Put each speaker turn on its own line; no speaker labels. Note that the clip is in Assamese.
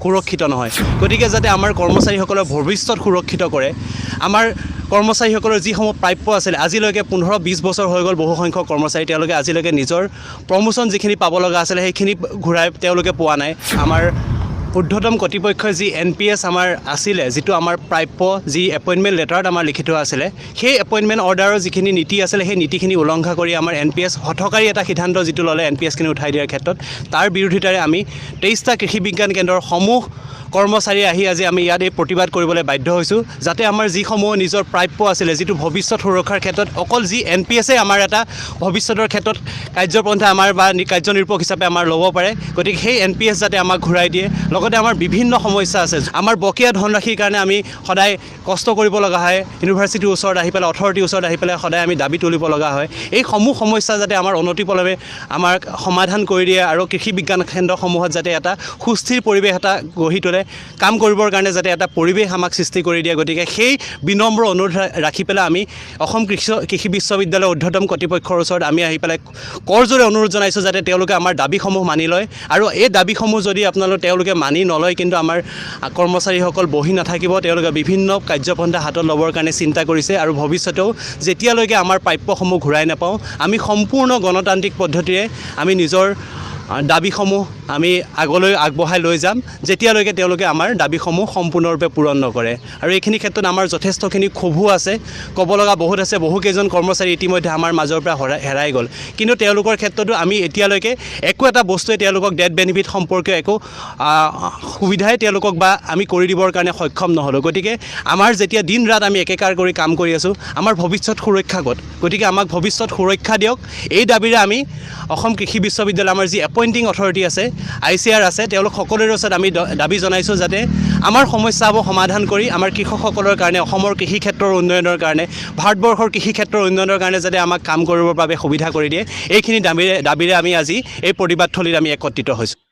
সুৰক্ষিত নহয় গতিকে যাতে আমাৰ কৰ্মচাৰীসকলৰ ভৱিষ্যত সুৰক্ষিত কৰে আমাৰ কৰ্মচাৰীসকলৰ যিসমূহ প্ৰাপ্য আছিল আজিলৈকে 15-20 বছৰ হৈ গ'ল বহু সংখ্যক কৰ্মচাৰী তেওঁলোকে আজিলৈকে নিজৰ প্ৰমোশ্যন যিখিনি পাব লগা আছিলে সেইখিনি ঘূৰাই তেওঁলোকে পোৱা নাই আমাৰ ঊৰ্ধ্বতম কৰ্তৃপক্ষই যি NPS আমাৰ আছিলে যিটো আমাৰ প্ৰাপ্য যি এপইণ্টমেণ্ট লেটাৰত আমাৰ লিখি থোৱা আছিলে সেই এপইণ্টমেণ্ট অৰ্ডাৰৰ যিখিনি নীতি আছিলে সেই নীতিখিনি উলংঘা কৰি আমাৰ NPS হঠকাৰী এটা সিদ্ধান্ত যিটো ল'লে NPSখিনি উঠাই দিয়াৰ ক্ষেত্ৰত তাৰ বিৰোধিতাৰে আমি 23টা কৃষি বিজ্ঞান কেন্দ্ৰৰ সমূহ কৰ্মচাৰী আহি আজি আমি ইয়াত এই প্ৰতিবাদ কৰিবলৈ বাধ্য হৈছোঁ যাতে আমাৰ যিসমূহ নিজৰ প্ৰাপ্য আছিলে যিটো ভৱিষ্যত সুৰক্ষাৰ ক্ষেত্ৰত অকল যি NPSে আমাৰ এটা ভৱিষ্যতৰ ক্ষেত্ৰত কাৰ্যপন্থা আমাৰ বা কাৰ্যনিৰ্বাহক হিচাপে আমাৰ ল'ব পাৰে গতিকে সেই NPS যাতে আমাক ঘূৰাই দিয়ে লগতে আমাৰ বিভিন্ন সমস্যা আছে আমাৰ বকেয়া ধনৰাশিৰ কাৰণে আমি সদায় কষ্ট কৰিব লগা হয় ইউনিভাৰ্চিটিৰ ওচৰত আহি পেলাই অথৰিটিৰ ওচৰত আহি পেলাই সদায় আমি দাবী তুলিব লগা হয় এই সমূহ সমস্যা যাতে আমাৰ অনতিপলমে আমাৰ সমাধান কৰি দিয়ে আৰু কৃষি বিজ্ঞান কেন্দ্ৰসমূহত যাতে এটা সুস্থিৰ পৰিৱেশ এটা গঢ়ি তোলে কাম কৰিবৰ কাৰণে যাতে এটা পৰিৱেশ আমাক সৃষ্টি কৰি দিয়ে গতিকে সেই বিনম্ৰ অনুৰোধ ৰাখি পেলাই আমি অসম কৃষি বিশ্ববিদ্যালয়ৰ ঊৰ্ধ্বতম কৰ্তৃপক্ষৰ ওচৰত আমি আহি পেলাই কৰজোৰে অনুৰোধ জনাইছোঁ যাতে তেওঁলোকে আমাৰ দাবীসমূহ মানি লয় আৰু এই দাবীসমূহ যদি তেওঁলোকে মানি নলয় কিন্তু আমাৰ কৰ্মচাৰীসকল বহি নাথাকিব তেওঁলোকে বিভিন্ন কাৰ্যপন্থা হাতত ল'বৰ কাৰণে চিন্তা কৰিছে আৰু ভৱিষ্যতেও যেতিয়ালৈকে আমাৰ প্ৰাপ্যসমূহ ঘূৰাই নাপাওঁ আমি সম্পূৰ্ণ গণতান্ত্ৰিক পদ্ধতিৰে আমি নিজৰ দাবীসমূহ আমি আগলৈ আগবঢ়াই লৈ যাম যেতিয়ালৈকে তেওঁলোকে আমাৰ দাবীসমূহ সম্পূৰ্ণৰূপে পূৰণ নকৰে আৰু এইখিনি ক্ষেত্ৰত আমাৰ যথেষ্টখিনি ক্ষোভো আছে ক'ব লগা বহুত আছে বহুকেইজন কৰ্মচাৰী ইতিমধ্যে আমাৰ মাজৰ পৰা হেৰাই গ'ল কিন্তু তেওঁলোকৰ ক্ষেত্ৰতো আমি এতিয়ালৈকে একো এটা বস্তুৱে তেওঁলোকক ডেথ বেনিফিট সম্পৰ্কীয় একো সুবিধাই তেওঁলোকক বা আমি কৰি দিবৰ কাৰণে সক্ষম নহ'লোঁ গতিকে আমাৰ যেতিয়া দিন ৰাত আমি একেকাৰ কৰি কাম কৰি আছোঁ আমাৰ ভৱিষ্যত সুৰক্ষা ক'ত গতিকে আমাক ভৱিষ্যত সুৰক্ষা দিয়ক এই দাবীৰে আমি অসম কৃষি বিশ্ববিদ্যালয় আমাৰ যি এপইণ্টিং অথৰিটি আছে ICR আছে তেওঁলোক সকলোৰে ওচৰত আমি দাবী জনাইছোঁ যাতে আমাৰ সমস্যাবোৰ সমাধান কৰি আমাৰ কৃষকসকলৰ কাৰণে অসমৰ কৃষি ক্ষেত্ৰৰ উন্নয়নৰ কাৰণে ভাৰতবৰ্ষৰ কৃষি ক্ষেত্ৰৰ উন্নয়নৰ কাৰণে যাতে আমাক কাম কৰিবৰ বাবে সুবিধা কৰি দিয়ে এইখিনি দাবীৰে আমি আজি এই প্ৰতিবাদস্থলীত আমি একত্ৰিত হৈছোঁ